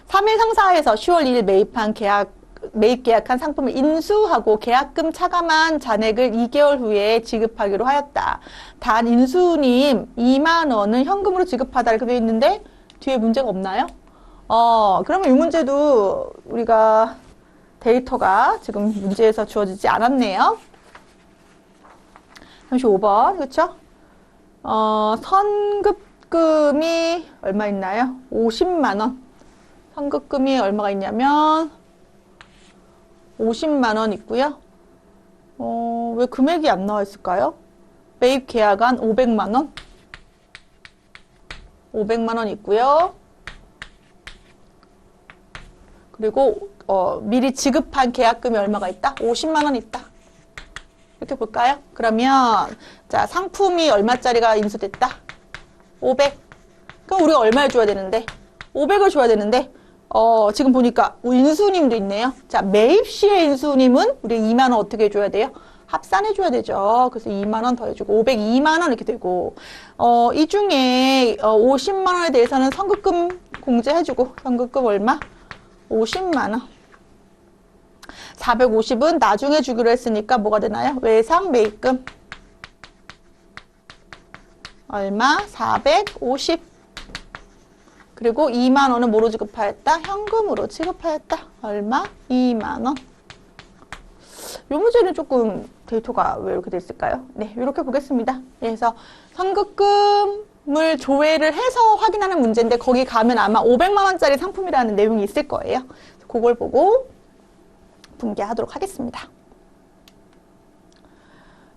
3일 상사에서 10월 2일 매입 계약한 상품을 인수하고 계약금 차감한 잔액을 2개월 후에 지급하기로 하였다. 단 인수님 2만 원은 현금으로 지급하다 이렇게 되어 있는데 뒤에 문제가 없나요? 그러면 이 문제도 우리가 데이터가 지금 문제에서 주어지지 않았네요. 35번, 그렇죠? 선급금이 얼마 있나요? 50만 원. 선급금이 얼마가 있냐면 50만 원 있고요. 왜 금액이 안 나와 있을까요? 매입 계약안 500만 원. 500만 원 있고요. 그리고 미리 지급한 계약금이 얼마가 있다? 50만 원 있다. 이렇게 볼까요? 그러면 자, 상품이 얼마짜리가 인수됐다? 500. 그럼 우리가 얼마를 줘야 되는데? 500을 줘야 되는데 지금 보니까 인수님도 있네요. 자, 매입 시의 인수님은 우리 2만 원 어떻게 해줘야 돼요? 합산해 줘야 되죠. 그래서 2만 원 더해주고 502만 원 이렇게 되고 이 중에 50만 원에 대해서는 선급금 공제해주고 선급금 얼마? 50만 원. 450은 나중에 주기로 했으니까 뭐가 되나요? 외상 매입금 얼마? 450. 그리고 2만 원은 뭐로 지급하였다? 현금으로 지급하였다. 얼마? 2만 원. 이 문제는 조금 데이터가 왜 이렇게 됐을까요? 네, 이렇게 보겠습니다. 그래서 선급금을 조회를 해서 확인하는 문제인데 거기 가면 아마 500만 원짜리 상품이라는 내용이 있을 거예요. 그걸 보고 분개하도록 하겠습니다.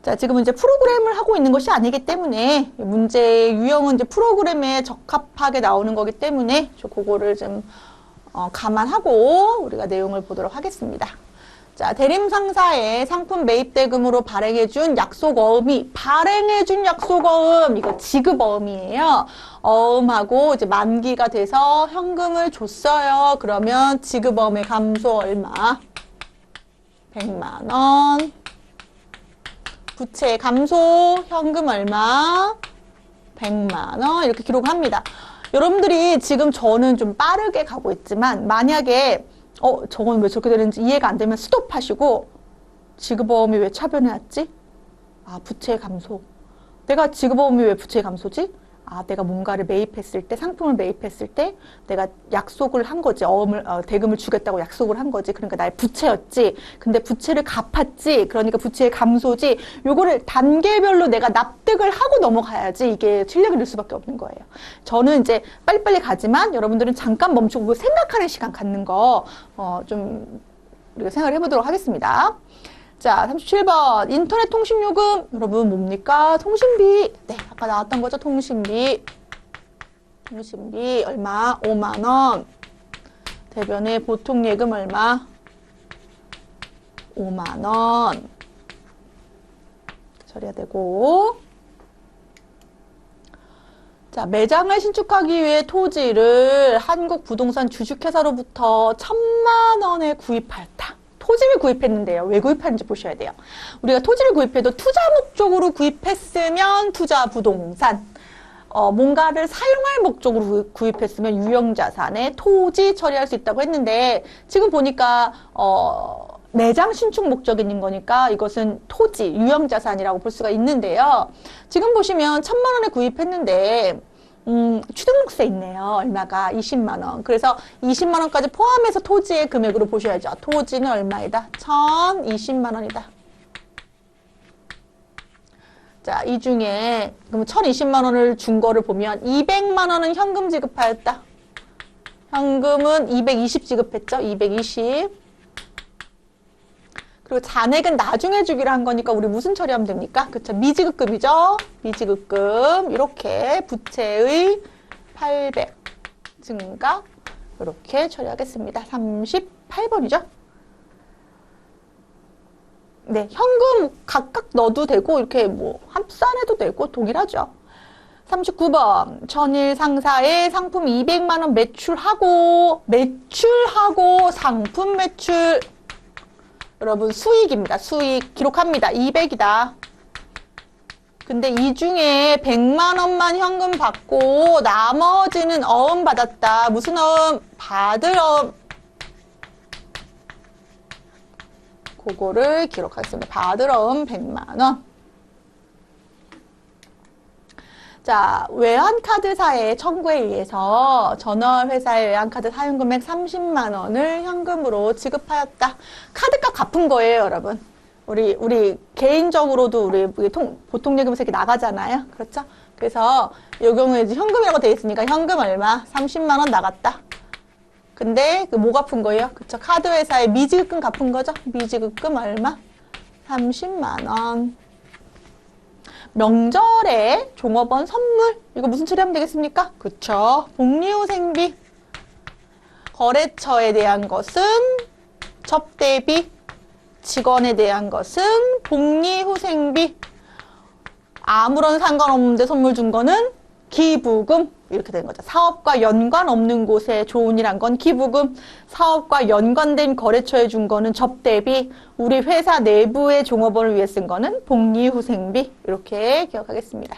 자, 지금은 이제 프로그램을 하고 있는 것이 아니기 때문에 문제의 유형은 이제 프로그램에 적합하게 나오는 거기 때문에 그거를 좀 감안하고 우리가 내용을 보도록 하겠습니다. 자, 대림상사의 상품 매입대금으로 발행해준 약속어음이 발행해준 약속어음 이거 지급어음이에요. 어음하고 이제 만기가 돼서 현금을 줬어요. 그러면 지급어음의 감소 얼마? 100만 원. 부채 감소, 현금 얼마? 100만 원 이렇게 기록합니다. 여러분들이 지금 저는 좀 빠르게 가고 있지만 만약에 저건 왜 저렇게 되는지 이해가 안 되면 스톱하시고 지급어음이 왜 차변해왔지? 아, 부채 감소. 내가 지급어음이 왜 부채 감소지? 아, 내가 뭔가를 매입했을 때, 상품을 매입했을 때 내가 약속을 한 거지. 대금을 주겠다고 약속을 한 거지. 그러니까 나의 부채였지. 근데 부채를 갚았지. 그러니까 부채의 감소지. 요거를 단계별로 내가 납득을 하고 넘어가야지 이게 실력이 늘 수밖에 없는 거예요. 저는 이제 빨리빨리 가지만 여러분들은 잠깐 멈추고 생각하는 시간 갖는 거 좀 우리가 생각을 해보도록 하겠습니다. 자, 37번. 인터넷 통신요금. 여러분, 뭡니까? 통신비. 네, 아까 나왔던 거죠? 통신비. 통신비 얼마? 5만원. 대변의 보통예금 얼마? 5만원. 처리해야 되고. 자, 매장을 신축하기 위해 토지를 한국부동산 주식회사로부터 1,000만 원에 구입하였다. 토지를 구입했는데요. 왜 구입하는지 보셔야 돼요. 우리가 토지를 구입해도 투자 목적으로 구입했으면 투자 부동산, 뭔가를 사용할 목적으로 구입했으면 유형자산에 토지 처리할 수 있다고 했는데 지금 보니까 매장 신축 목적인 거니까 이것은 토지, 유형자산이라고 볼 수가 있는데요. 지금 보시면 1,000만 원에 구입했는데 취등록세 있네요. 얼마가? 20만 원. 그래서 20만 원까지 포함해서 토지의 금액으로 보셔야죠. 토지는 얼마이다? 1,020만 원이다. 자, 이 중에 그럼 1,020만 원을 준 거를 보면 200만 원은 현금 지급하였다. 현금은 220 지급했죠. 220. 그리고 잔액은 나중에 주기로 한 거니까 우리 무슨 처리하면 됩니까? 그쵸? 미지급금이죠. 미지급금. 이렇게 부채의 800 증가. 이렇게 처리하겠습니다. 38번이죠. 네, 현금 각각 넣어도 되고 이렇게 뭐 합산해도 되고 동일하죠. 39번 전일 상사의 상품 200만 원 매출하고 상품 매출 여러분 수익입니다. 수익 기록합니다. 200이다. 근데 이 중에 100만 원만 현금 받고 나머지는 어음 받았다. 무슨 어음? 받을 어음. 그거를 기록하겠습니다. 받을 어음 100만 원. 자, 외환카드사의 청구에 의해서 전월회사의 외환카드 사용금액 30만 원을 현금으로 지급하였다. 카드값 갚은 거예요, 여러분. 우리 개인적으로도 우리 보통 예금에서 이렇게 나가잖아요. 그렇죠? 그래서 이 경우에 이제 현금이라고 되어 있으니까 현금 얼마? 30만 원 나갔다. 근데 뭐 갚은 거예요? 그쵸? 카드회사의 미지급금 갚은 거죠? 미지급금 얼마? 30만 원. 명절에 종업원 선물 이거 무슨 처리하면 되겠습니까? 그쵸? 복리후생비 거래처에 대한 것은 접대비 직원에 대한 것은 복리후생비 아무런 상관없는데 선물 준 거는 기부금 이렇게 되는 거죠. 사업과 연관 없는 곳에 좋은 일 한 건 기부금, 사업과 연관된 거래처에 준 거는 접대비, 우리 회사 내부의 종업원을 위해 쓴 거는 복리후생비 이렇게 기억하겠습니다.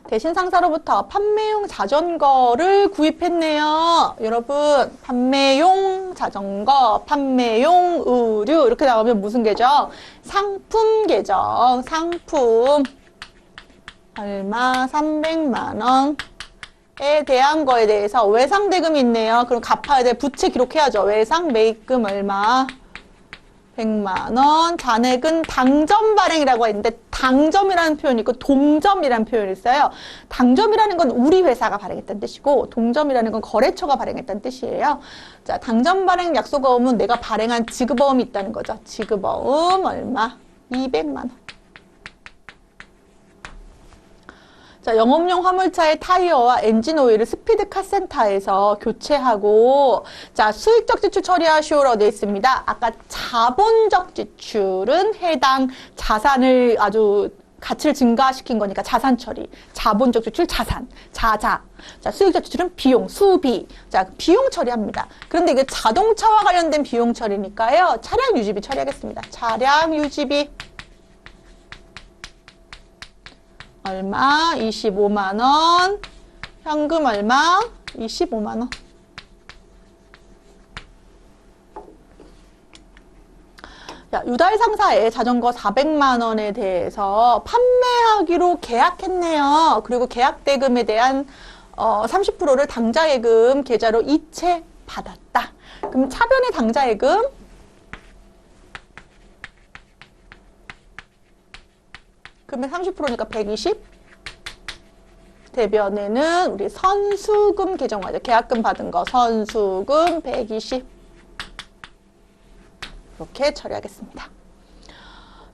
대신 상사로부터 판매용 자전거를 구입했네요. 여러분 판매용 자전거, 판매용 의류 이렇게 나오면 무슨 계정? 상품 계정, 상품 얼마? 300만 원에 대한 거에 대해서 외상대금이 있네요. 그럼 갚아야 돼. 부채 기록해야죠. 외상 매입금 얼마? 100만 원. 잔액은 당점 발행이라고 했는데 당점이라는 표현이 있고 동점이라는 표현이 있어요. 당점이라는 건 우리 회사가 발행했다는 뜻이고 동점이라는 건 거래처가 발행했다는 뜻이에요. 자, 당점 발행 약속어음은 내가 발행한 지급어음이 있다는 거죠. 지급어음 얼마? 200만 원. 자, 영업용 화물차의 타이어와 엔진 오일을 스피드 카센터에서 교체하고 자, 수익적 지출 처리하시오라고 되어 있습니다. 아까 자본적 지출은 해당 자산을 아주 가치를 증가시킨 거니까 자산 처리. 자본적 지출 자산, 자자. 자, 수익적 지출은 비용, 수비. 자, 비용 처리합니다. 그런데 이게 자동차와 관련된 비용 처리니까요. 차량 유지비 처리하겠습니다. 차량 유지비 얼마? 25만 원. 현금 얼마? 25만 원. 자, 유달 상사의 자전거 400만 원에 대해서 판매하기로 계약했네요. 그리고 계약 대금에 대한 30%를 당좌예금 계좌로 이체 받았다. 그럼 차변의 당좌예금 그러면 30%니까 120. 대변에는 우리 선수금 계정화죠. 계약금 받은 거 선수금 120. 이렇게 처리하겠습니다.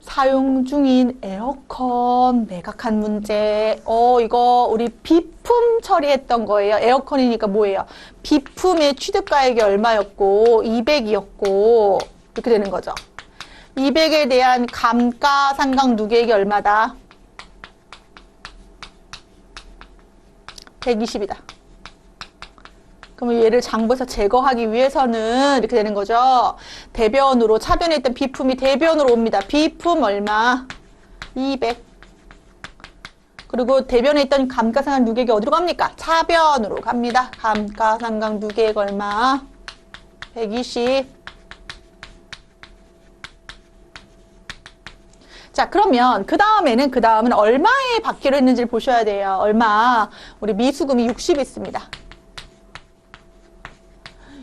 사용 중인 에어컨 매각한 문제. 이거 우리 비품 처리했던 거예요. 에어컨이니까 뭐예요? 비품의 취득가액이 얼마였고 200이었고 이렇게 되는 거죠. 200에 대한 감가상각 누계액이 얼마다? 120이다. 그러면 얘를 장부에서 제거하기 위해서는 이렇게 되는 거죠. 대변으로 차변에 있던 비품이 대변으로 옵니다. 비품 얼마? 200. 그리고 대변에 있던 감가상각 누계액이 어디로 갑니까? 차변으로 갑니다. 감가상각 누계액 얼마? 120. 자, 그러면 그 다음에는 얼마에 받기로 했는지를 보셔야 돼요. 얼마. 우리 미수금이 60 있습니다.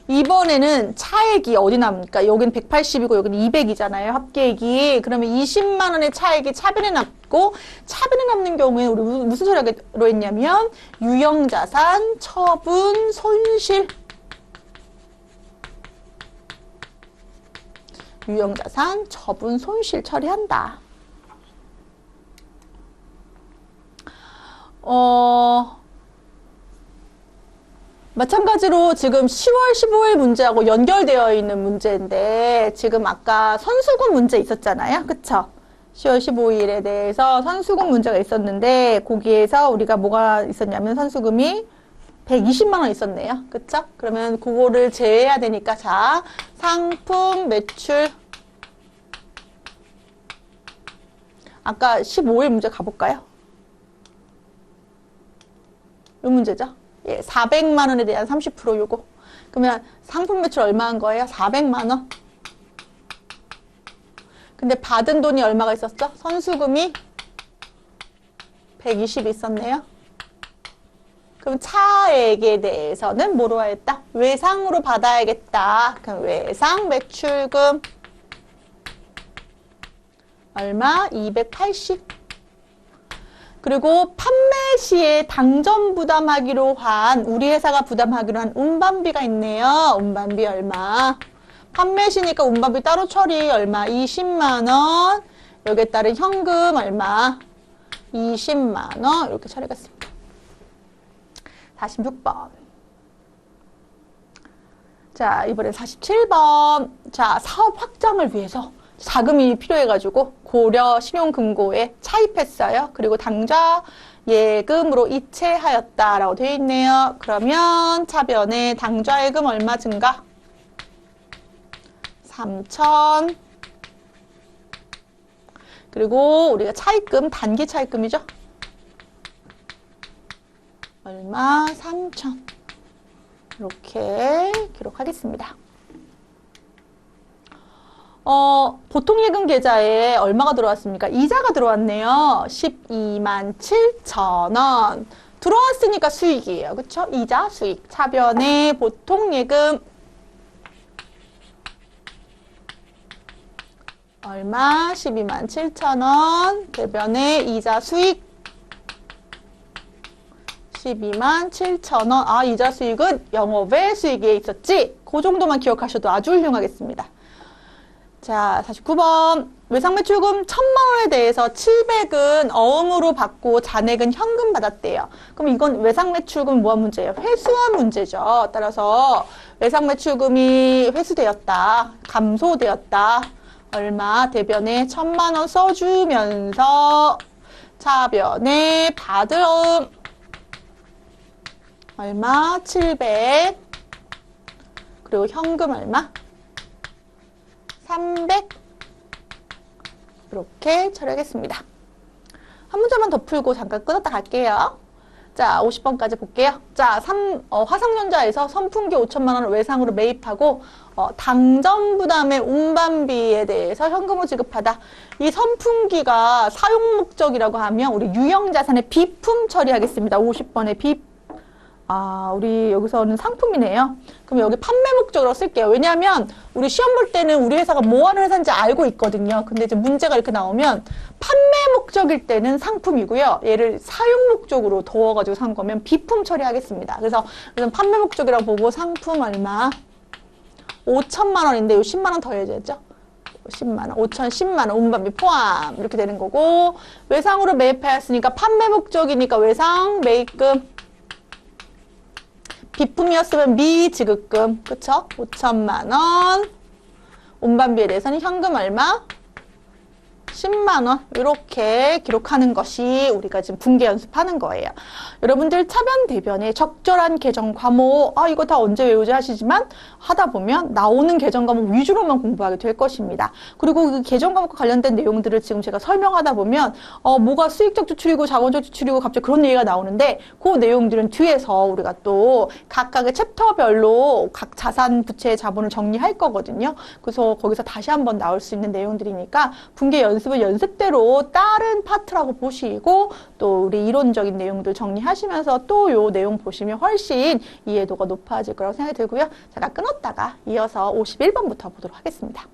이번에는 차액이 어디 남습니까? 여긴 180이고 여긴 200이잖아요. 합계액이. 그러면 20만 원의 차액이 차변에 남고, 차변에 남는 경우에 우리 무슨 소리로 했냐면 유형자산, 처분, 손실. 유형자산, 처분, 손실 처리한다. 마찬가지로 지금 10월 15일 문제하고 연결되어 있는 문제인데, 지금 아까 선수금 문제 있었잖아요. 그쵸? 10월 15일에 대해서 선수금 문제가 있었는데, 거기에서 우리가 뭐가 있었냐면 선수금이 120만 원 있었네요. 그쵸? 그러면 그거를 제외해야 되니까, 자, 상품 매출. 아까 15일 문제 가볼까요? 이 문제죠? 예, 400만 원에 대한 30% 요거. 그러면 상품 매출 얼마 한 거예요? 400만 원. 근데 받은 돈이 얼마가 있었죠? 선수금이 120 있었네요. 그럼 차액에 대해서는 뭐로 하겠다? 외상으로 받아야겠다. 그럼 외상 매출금 얼마? 280. 그리고 판매 시에 당점 부담하기로 한, 우리 회사가 부담하기로 한 운반비가 있네요. 운반비 얼마? 판매 시니까 운반비 따로 처리 얼마? 20만 원. 여기에 따른 현금 얼마? 20만 원. 이렇게 처리하겠습니다. 46번. 자, 이번엔 47번. 자, 사업 확장을 위해서 자금이 필요해가지고 고려 신용금고에 차입했어요. 그리고 당좌 예금으로 이체하였다라고 되어 있네요. 그러면 차변에 당좌 예금 얼마 증가? 3천. 그리고 우리가 차입금, 단기 차입금이죠. 얼마? 3천. 이렇게 기록하겠습니다. 보통 예금 계좌에 얼마가 들어왔습니까? 이자가 들어왔네요. 12만 7천 원. 들어왔으니까 수익이에요. 그쵸? 이자, 수익. 차변에 보통 예금 얼마? 12만 7천 원. 대변에 이자 수익 12만 7천 원. 아, 이자 수익은 영업외 수익에 있었지? 그 정도만 기억하셔도 아주 훌륭하겠습니다. 자, 49번. 외상매출금 1,000만 원에 대해서 700은 어음으로 받고 잔액은 현금 받았대요. 그럼 이건 외상매출금 뭐한 문제예요? 회수한 문제죠. 따라서 외상매출금이 회수되었다. 감소되었다. 얼마? 대변에 1,000만 원 써주면서 차변에 받을 어음 얼마? 700. 그리고 현금 얼마? 300. 이렇게 처리하겠습니다. 한 문제만 더 풀고 잠깐 끊었다 갈게요. 자, 50번까지 볼게요. 자, 화성연자에서 선풍기 5천만 원을 외상으로 매입하고 당점 부담의 운반비에 대해서 현금을 지급하다. 이 선풍기가 사용 목적이라고 하면 우리 유형자산의 비품 처리하겠습니다. 50번의 비품. 아, 우리 여기서는 상품이네요. 그럼 여기 판매 목적으로 쓸게요. 왜냐하면 우리 시험 볼 때는 우리 회사가 뭐 하는 회사인지 알고 있거든요. 근데 이제 문제가 이렇게 나오면 판매 목적일 때는 상품이고요. 얘를 사용 목적으로 더워가지고 산 거면 비품 처리하겠습니다. 그래서 판매 목적이라고 보고 상품 얼마? 5천만 원인데 요 10만 원 더해야죠. 10만 원, 5천, 10만 원, 운반비 포함 이렇게 되는 거고, 외상으로 매입하였으니까 판매 목적이니까 외상 매입금, 비품이었으면 미지급금, 그쵸? 5천만 원. 운반비에 대해서는 현금 얼마? 10만 원. 이렇게 기록하는 것이 우리가 지금 분계 연습하는 거예요. 여러분들 차변 대변에 적절한 계정 과목, 아 이거 다 언제 외우지 하시지만 하다 보면 나오는 계정 과목 위주로만 공부하게 될 것입니다. 그리고 그 계정 과목과 관련된 내용들을 지금 제가 설명하다 보면 뭐가 수익적 지출이고 자본적 지출이고 갑자기 그런 얘기가 나오는데, 그 내용들은 뒤에서 우리가 또 각각의 챕터별로 각 자산, 부채, 자본을 정리할 거거든요. 그래서 거기서 다시 한번 나올 수 있는 내용들이니까 분계 연습 연습은 연습대로 다른 파트라고 보시고 또 우리 이론적인 내용들 정리하시면서 또 요 내용 보시면 훨씬 이해도가 높아질 거라고 생각이 들고요. 제가 끊었다가 이어서 51번부터 보도록 하겠습니다.